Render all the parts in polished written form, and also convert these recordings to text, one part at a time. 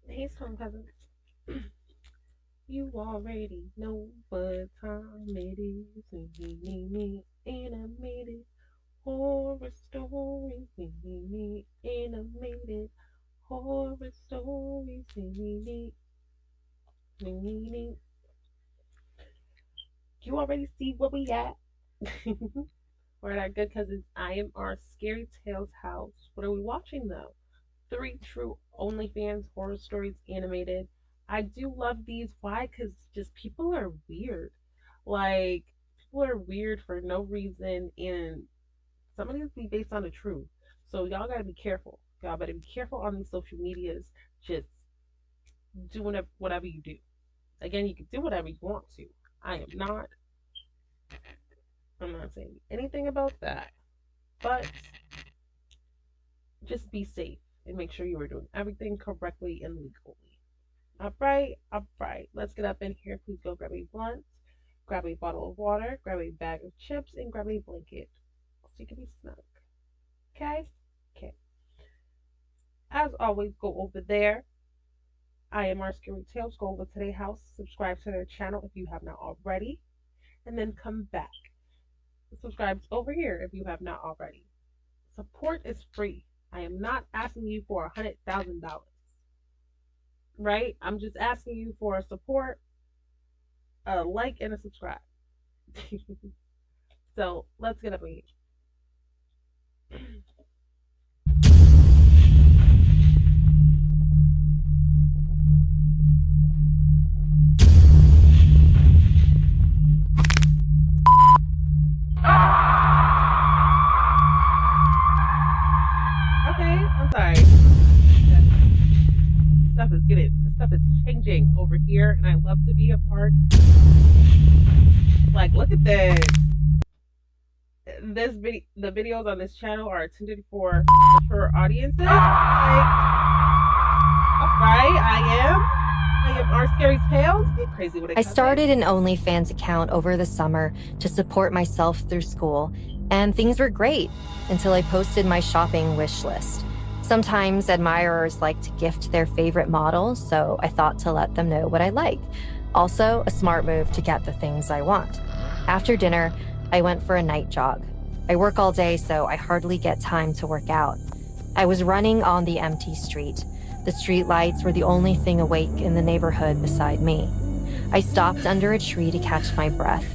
Hey, Storm Cousins. You already know what time it is. Me, animated horror stories. Me, animated horror stories. Me. You already see where we at. We're at our good cousins. I am our Scary Tales house. What are we watching though? Three true OnlyFans horror stories animated. I do love these. Why? Because just people are weird. Like, people are weird for no reason, and some of these be based on the truth. So, y'all gotta be careful. Y'all better be careful on these social medias. Just doing whatever you do. Again, you can do whatever you want to. I am not. I'm not saying anything about that. But just be safe and make sure you are doing everything correctly and legally. All right. Let's get up in here. Please go grab a blunt, grab a bottle of water, grab a bag of chips, and grab a blanket so you can be snug. Okay? Okay. As always, go over there. I am our Scary Tales. Go over to their house, subscribe to their channel if you have not already, and then come back. Subscribe over here if you have not already. Support is free. I am not asking you for $100,000, right? I'm just asking you for a support, a like, and a subscribe. So let's get up in here. Okay, I'm sorry. Stuff is changing over here, and I love to be a part. Like, look at this. The videos on this channel are intended for mature audiences. Like, all right, I am our scary tales. Get crazy with it. I started an OnlyFans account over the summer to support myself through school, and things were great until I posted my shopping wish list. Sometimes admirers like to gift their favorite models, so I thought to let them know what I like. Also, a smart move to get the things I want. After dinner, I went for a night jog. I work all day, so I hardly get time to work out. I was running on the empty street. The street lights were the only thing awake in the neighborhood beside me. I stopped under a tree to catch my breath,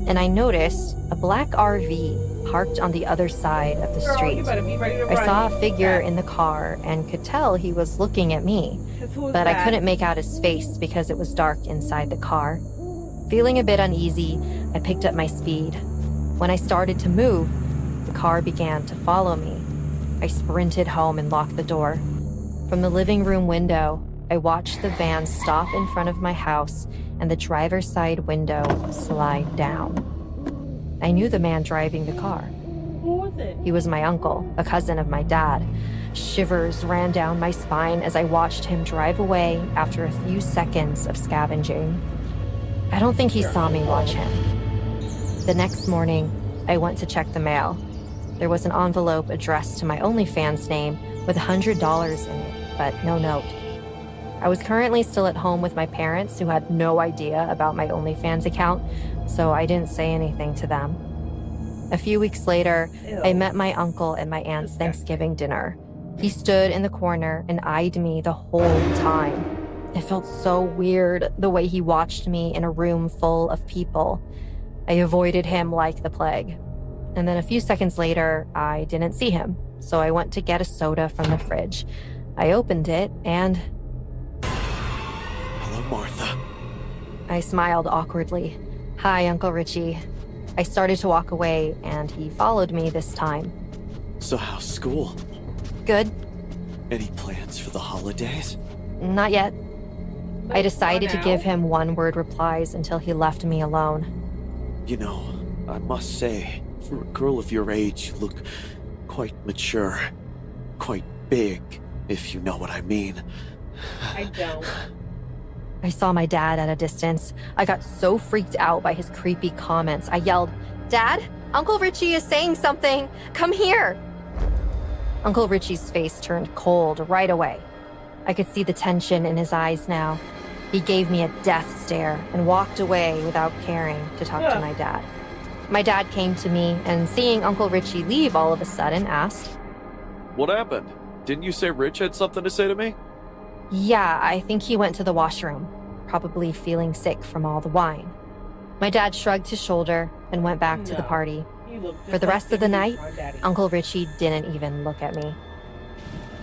and I noticed a black RV parked on the other side of the street. I saw a figure in the car and could tell he was looking at me, but I couldn't make out his face because it was dark inside the car. Feeling a bit uneasy, I picked up my speed. When I started to move, the car began to follow me. I sprinted home and locked the door. From the living room window, I watched the van stop in front of my house and the driver's side window slide down. I knew the man driving the car. Who was it? He was my uncle, a cousin of my dad. Shivers ran down my spine as I watched him drive away after a few seconds of scavenging. I don't think he saw me watch him. The next morning, I went to check the mail. There was an envelope addressed to my OnlyFans name with $100 in it, but no note. I was currently still at home with my parents, who had no idea about my OnlyFans account, so I didn't say anything to them. A few weeks later, I met my uncle at my aunt's Thanksgiving dinner. He stood in the corner and eyed me the whole time. It felt so weird, the way he watched me in a room full of people. I avoided him like the plague. And then a few seconds later, I didn't see him, so I went to get a soda from the fridge. I opened it and... Hello, Martha. I smiled awkwardly. Hi, Uncle Richie. I started to walk away, and he followed me this time. So how's school? Good. Any plans for the holidays? Not yet. I decided to give him one-word replies until he left me alone. You know, I must say, for a girl of your age, you look quite mature. Quite big, if you know what I mean. I don't. I saw my dad at a distance. I got so freaked out by his creepy comments. I yelled, "Dad, Uncle Richie is saying something. Come here." Uncle Richie's face turned cold right away. I could see the tension in his eyes now. He gave me a death stare and walked away without caring to talk to my dad. My dad came to me and, seeing Uncle Richie leave all of a sudden, asked, What happened? Didn't you say Rich had something to say to me? Yeah, I think he went to the washroom, probably feeling sick from all the wine. My dad shrugged his shoulder and went back to the party. For the rest of the night, Uncle Richie didn't even look at me.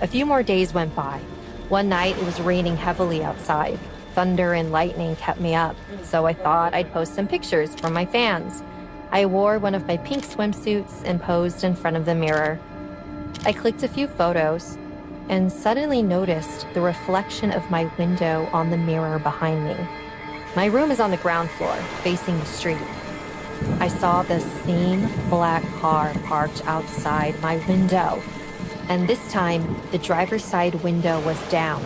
A few more days went by. One night, it was raining heavily outside. Thunder and lightning kept me up, so I thought I'd post some pictures for my fans. I wore one of my pink swimsuits and posed in front of the mirror. I clicked a few photos and suddenly noticed the reflection of my window on the mirror behind me. My room is on the ground floor, facing the street. I saw the same black car parked outside my window, and this time the driver's side window was down.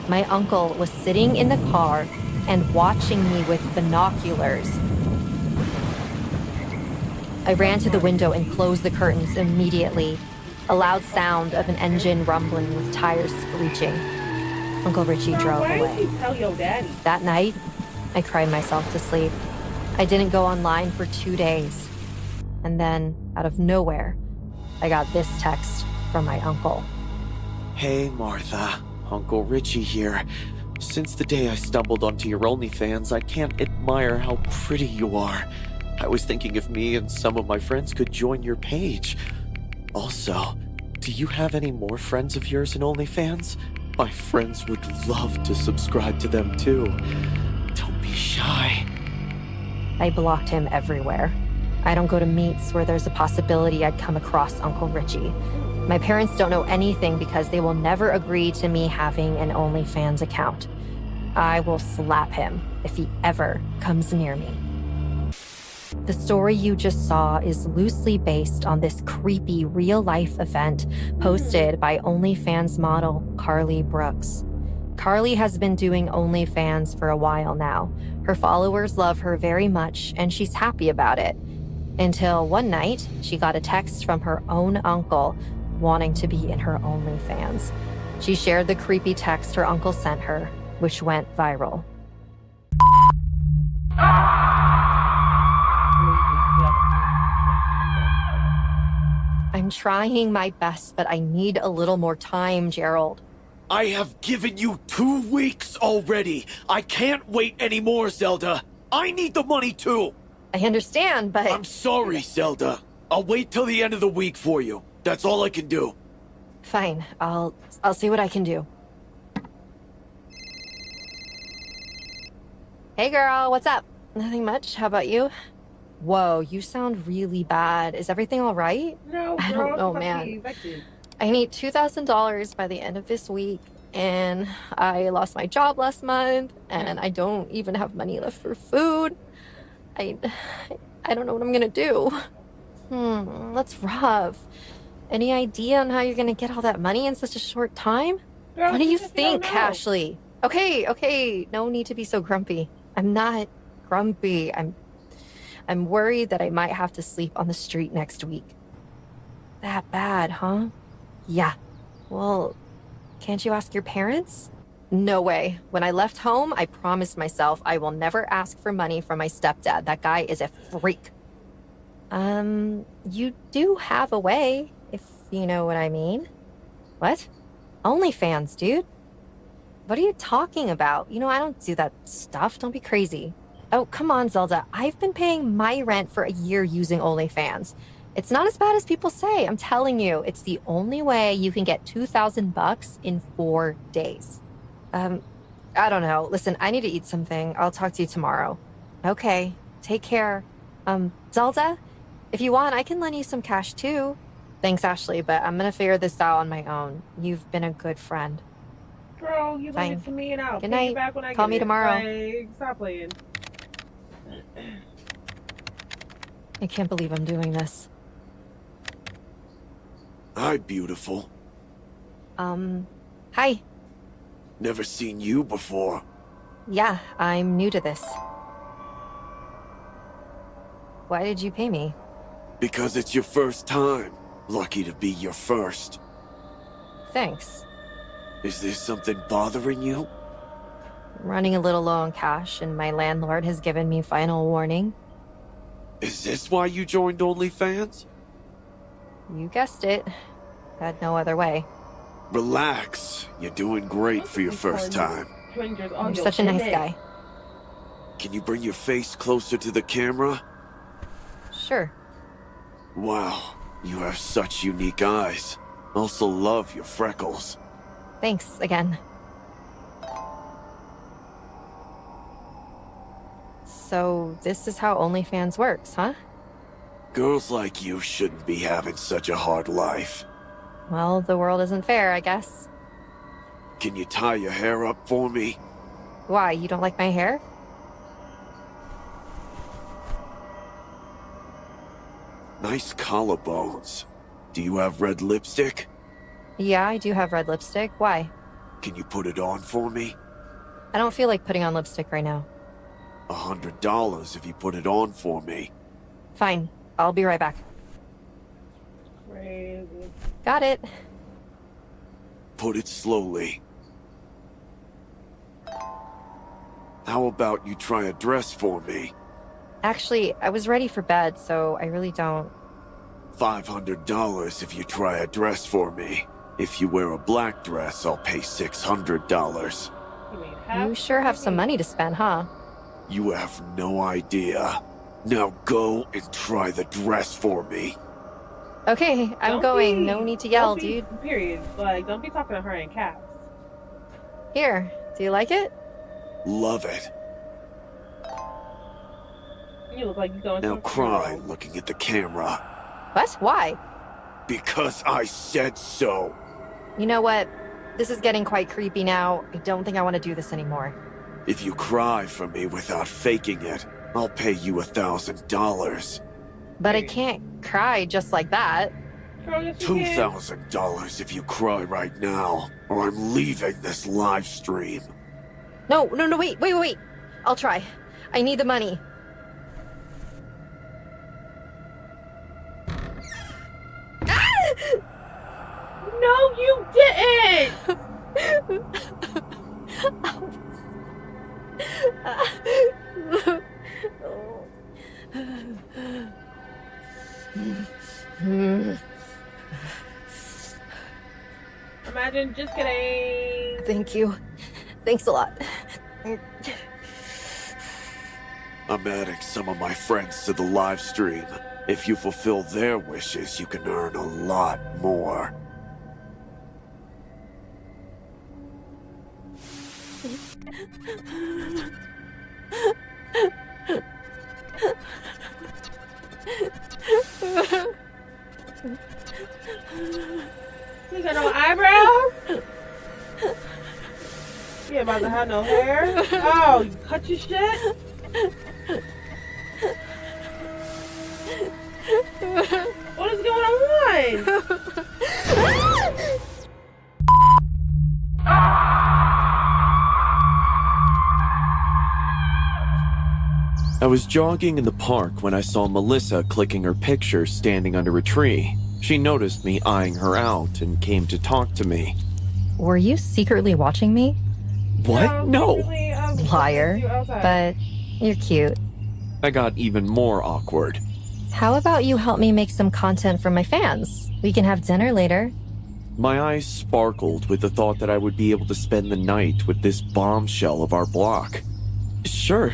My uncle was sitting in the car and watching me with binoculars. I ran to the window and closed the curtains immediately. A loud sound of an engine rumbling with tires screeching. Uncle Richie drove away. Why did you tell your daddy? That night, I cried myself to sleep. I didn't go online for 2 days. And then, out of nowhere, I got this text from my uncle. Hey, Martha. Uncle Richie here. Since the day I stumbled onto your Onlyfans, I can't admire how pretty you are. I was thinking if me and some of my friends could join your page. Also, do you have any more friends of yours in Onlyfans? My friends would love to subscribe to them too. Don't be shy. I blocked him everywhere. I don't go to meets where there's a possibility I'd come across Uncle Richie. My parents don't know anything because they will never agree to me having an OnlyFans account. I will slap him if he ever comes near me. The story you just saw is loosely based on this creepy real-life event posted by OnlyFans model Carly Brooks. Carly has been doing OnlyFans for a while now. Her followers love her very much, and she's happy about it. Until one night, she got a text from her own uncle wanting to be in her OnlyFans. She shared the creepy text her uncle sent her, which went viral. I'm trying my best, but I need a little more time, Gerald. I have given you 2 weeks already. I can't wait anymore, Zelda. I need the money too. I understand, but... I'm sorry, Zelda. I'll wait till the end of the week for you. That's all I can do. Fine, I'll see what I can do. Hey girl, what's up? Nothing much, how about you? Whoa, you sound really bad. Is everything all right? No, girl, I don't know, man. I need $2,000 by the end of this week, and I lost my job last month, and I don't even have money left for food. I don't know what I'm gonna do. That's rough. Any idea on how you're gonna get all that money in such a short time? Girl, What do you think, Ashley? Okay, no need to be so grumpy. I'm not grumpy. I'm worried that I might have to sleep on the street next week. That bad, huh? Yeah. Well, can't you ask your parents? No way. When I left home, I promised myself I will never ask for money from my stepdad. That guy is a freak. You do have a way, if you know what I mean. What? OnlyFans, dude. What are you talking about? You know, I don't do that stuff. Don't be crazy. Oh, come on, Zelda. I've been paying my rent for a year using OnlyFans. It's not as bad as people say. I'm telling you, it's the only way you can get $2,000 in 4 days. I don't know. Listen, I need to eat something. I'll talk to you tomorrow. Okay, take care. Zelda, if you want, I can lend you some cash too. Thanks, Ashley, but I'm gonna figure this out on my own. You've been a good friend. Girl, you lend it to me and I'll Good pay night. you back when I Call get me it. tomorrow. Like, stop playing. I can't believe I'm doing this. Hi, beautiful. Hi. Never seen you before. Yeah, I'm new to this. Why did you pay me? Because it's your first time. Lucky to be your first. Thanks. Is there something bothering you? Running a little low on cash, and my landlord has given me final warning. Is this why you joined OnlyFans? You guessed it. Had no other way. Relax. You're doing great for your first time. You're such a nice guy. Can you bring your face closer to the camera? Sure. Wow, you have such unique eyes. Also love your freckles. Thanks again. So, this is how OnlyFans works, huh? Girls like you shouldn't be having such a hard life. Well, the world isn't fair, I guess. Can you tie your hair up for me? Why, you don't like my hair? Nice collarbones. Do you have red lipstick? Yeah, I do have red lipstick. Why? Can you put it on for me? I don't feel like putting on lipstick right now. $100 if you put it on for me. Fine. I'll be right back. Crazy. Got it. Put it slowly. How about you try a dress for me? Actually, I was ready for bed, so I really don't. $500 if you try a dress for me. If you wear a black dress, I'll pay $600. You sure have some money to spend, huh? You have no idea. Now go and try the dress for me. Okay, I'm going. No need to yell, dude. Period. Like, don't be talking to her in caps. Here, do you like it? Love it. You look like you're going Now to cry looking at the camera. What? Why? Because I said so. You know what? This is getting quite creepy now. I don't think I want to do this anymore. If you cry for me without faking it, I'll pay you $1,000. But I can't cry just like that. $2,000 if you cry right now, or I'm leaving this live stream. No, wait. I'll try. I need the money. No, you didn't! Imagine, just kidding. Thank you. Thanks a lot. I'm adding some of my friends to the live stream. If you fulfill their wishes, you can earn a lot more. You got no eyebrows? You about to have no hair? Oh, you cut your shit? What is going on? I was jogging in the park when I saw Melissa clicking her picture standing under a tree. She noticed me eyeing her out and came to talk to me. Were you secretly watching me? What? No. Liar. But you're cute. I got even more awkward. How about you help me make some content for my fans? We can have dinner later. My eyes sparkled with the thought that I would be able to spend the night with this bombshell of our block. Sure,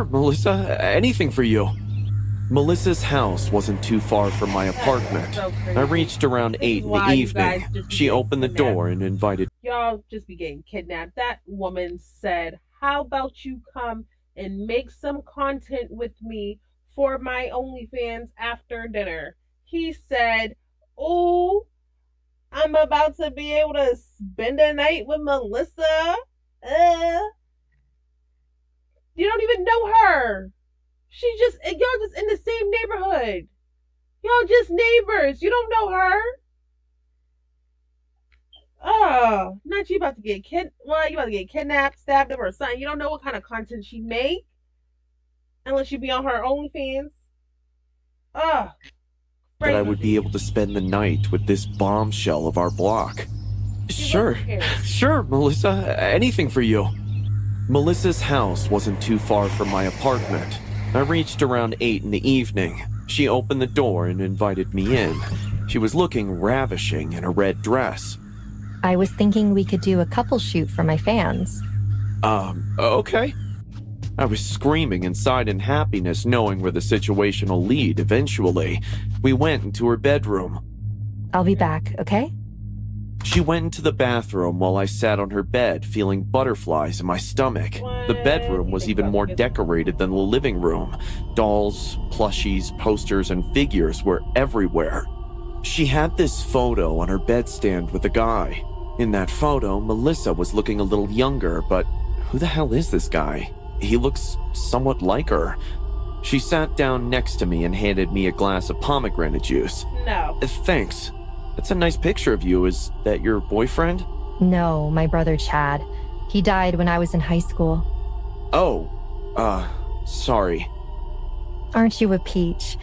Melissa. Anything for you. Melissa's house wasn't too far from my apartment. I reached around 8 in the evening. She opened the door and invited. Y'all just be getting kidnapped. That woman said, how about you come and make some content with me for my OnlyFans after dinner? He said, oh, I'm about to be able to spend a night with Melissa. You don't even know her. Y'all just in the same neighborhood. Y'all just neighbors. You don't know her. Oh, not you about to get you about to get kidnapped, stabbed up, or something. You don't know what kind of content she make unless you be on her OnlyFans. That I would be able to spend the night with this bombshell of our block. She looks Sure. scared. Sure, Melissa. Anything for you. Melissa's house wasn't too far from my apartment. I reached around 8 in the evening. She opened the door and invited me in. She was looking ravishing in a red dress. I was thinking we could do a couple shoot for my fans. Okay. I was screaming inside in happiness, knowing where the situation will lead eventually. We went into her bedroom. I'll be back, okay? She went into the bathroom while I sat on her bed, feeling butterflies in my stomach. The bedroom was even more decorated than the living room. Dolls, plushies, posters, and figures were everywhere. She had this photo on her bedstand with a guy. In that photo, Melissa was looking a little younger, but who the hell is this guy? He looks somewhat like her. She sat down next to me and handed me a glass of pomegranate juice. No. Thanks. That's a nice picture of you. Is that your boyfriend? No, my brother Chad. He died when I was in high school. Oh, sorry. Aren't you a peach?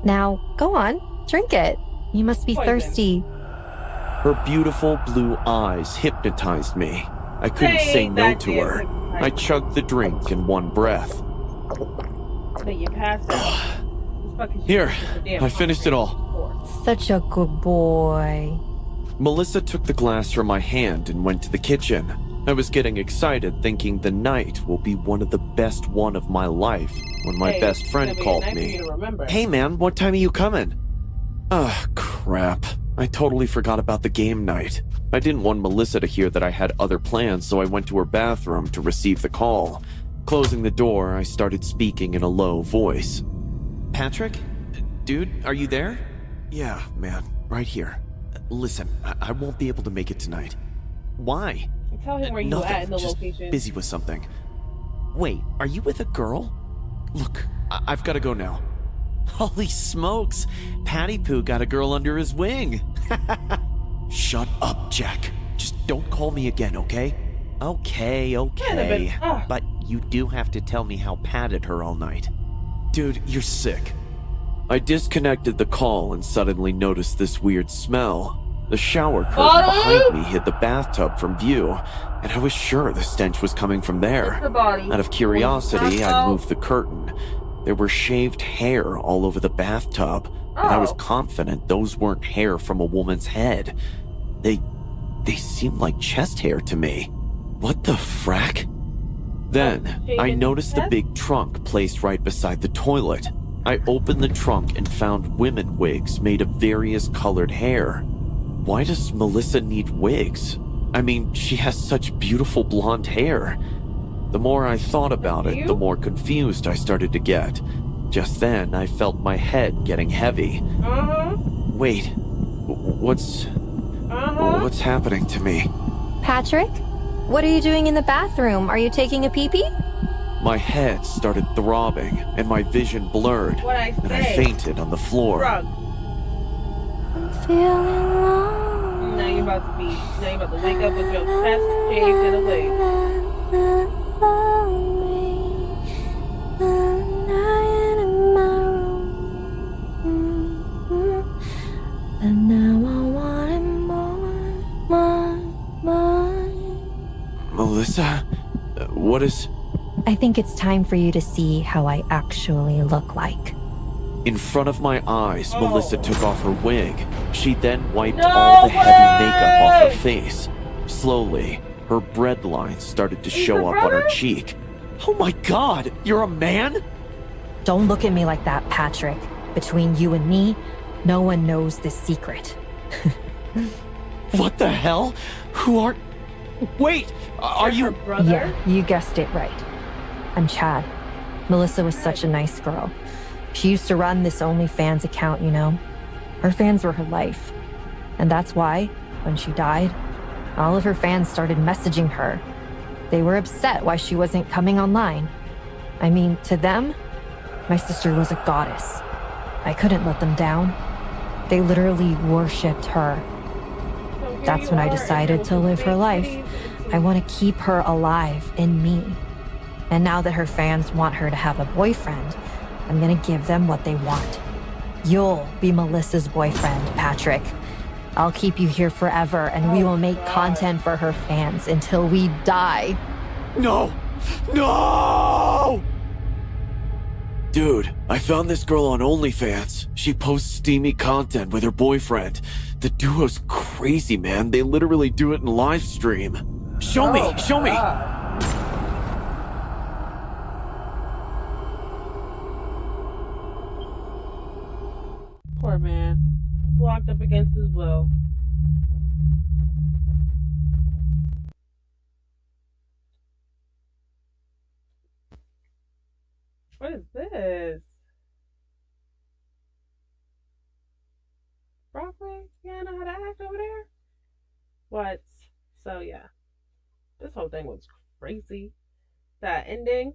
Now, go on, drink it. You must be Poison. thirsty. Her beautiful blue eyes hypnotized me. I couldn't say no to her. I chugged the drink in one breath. So you passed out. Here, I finished it all. Such a good boy. Melissa took the glass from my hand and went to the kitchen. I was getting excited, thinking the night will be one of the best one of my life when my best friend called me. Hey man, what time are you coming? Crap. I totally forgot about the game night. I didn't want Melissa to hear that I had other plans, so I went to her bathroom to receive the call. Closing the door, I started speaking in a low voice. Patrick? Dude, are you there? Yeah, man, right here. Listen, I won't be able to make it tonight. Why? Tell him where you Nothing, at in the just location. busy with something. Wait, are you with a girl? Look, I've got to go now. Holy smokes! Patty Poo got a girl under his wing. Shut up, Jack. Just don't call me again, okay? Okay. But you do have to tell me how patted her all night. Dude, you're sick. I disconnected the call and suddenly noticed this weird smell. The shower curtain behind me hid the bathtub from view, and I was sure the stench was coming from there. Out of curiosity, I moved the curtain. There were shaved hair all over the bathtub, and I was confident those weren't hair from a woman's head. They seemed like chest hair to me. What the frack? Then, I noticed the big trunk placed right beside the toilet. I opened the trunk and found women wigs made of various colored hair. Why does Melissa need wigs? I mean, she has such beautiful blonde hair. The more I thought about it, the more confused I started to get. Just then, I felt my head getting heavy. Wait, what's happening to me? Patrick? What are you doing in the bathroom? Are you taking a pee-pee? My head started throbbing, and my vision blurred, and I fainted on the floor. Drug. I'm feeling low. Now you're about to wake up with your chest shaved and a wig. And now I want it more. Melissa? What is... I think it's time for you to see how I actually look like. In front of my eyes, Melissa took off her wig. She then wiped all the heavy makeup off her face. Slowly, her bread lines started to show up on her cheek. Oh my god, you're a man? Don't look at me like that, Patrick. Between you and me, no one knows this secret. What the hell? Who are... Wait, are you... Brother? Yeah, you guessed it right. I'm Chad. Melissa was such a nice girl. She used to run this Onlyfans account, you know. Her fans were her life. And that's why, when she died, all of her fans started messaging her. They were upset why she wasn't coming online. I mean, to them, my sister was a goddess. I couldn't let them down. They literally worshipped her. That's when I decided to live her life. I want to keep her alive in me. And now that her fans want her to have a boyfriend, I'm gonna give them what they want. You'll be Melissa's boyfriend, Patrick. I'll keep you here forever, and we Oh, will make God. content for her fans until we die. No! No! Dude, I found this girl on Onlyfans. She posts steamy content with her boyfriend. The duo's crazy, man. They literally do it in live stream. Show me! Oh, Show me! God. Poor man. Locked up against his will. What is this? Broadway? Yeah, I know how to act over there? What? So, yeah. This whole thing was crazy. That ending.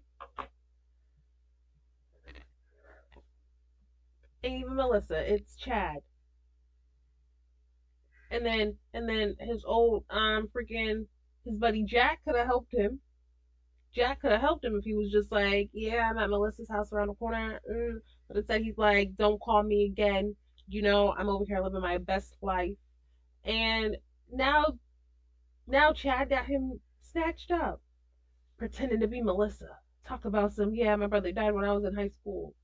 Ain't even Melissa. It's Chad. And then his old freaking his buddy Jack could have helped him. Jack could have helped him if he was just like, yeah, I'm at Melissa's house around the corner. But instead he's like, don't call me again. I'm over here living my best life. And now now Chad got him snatched up, pretending to be Melissa. Talk about some, yeah, my brother died when I was in high school.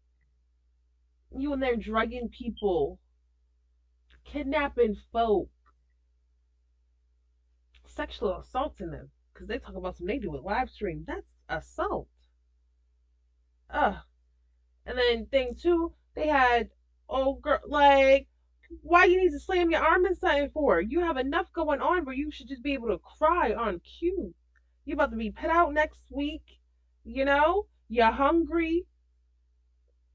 You in there drugging people, kidnapping folk, sexual assaulting them. Because they talk about some they do with live stream. That's assault. Ugh. And then thing two, they had old girl like why you need to slam your arm in something for? You have enough going on where you should just be able to cry on cue. You about to be put out next week, You're hungry.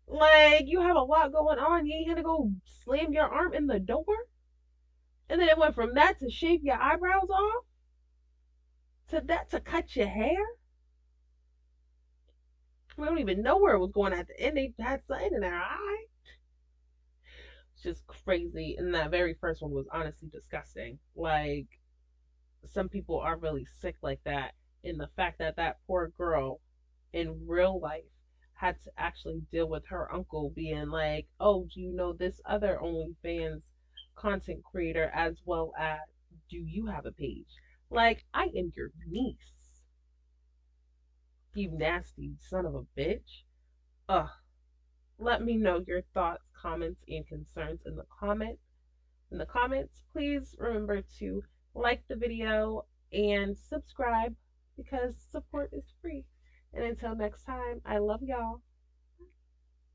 Like you have a lot going on. You ain't gonna go slam your arm in the door. And then it went from that to shave your eyebrows off to that to cut your hair. We don't even know where it was going at the end. They had something in their eye. It's just crazy. And that very first one was honestly disgusting. Like, some people are really sick like that. And the fact that that poor girl in real life had to actually deal with her uncle being like, oh, do you know this other OnlyFans content creator as well as do you have a page? Like, I am your niece. You nasty son of a bitch. Ugh. Let me know your thoughts, comments, and concerns in the comments. Please remember to like the video and subscribe because support is free. And until next time, I love y'all.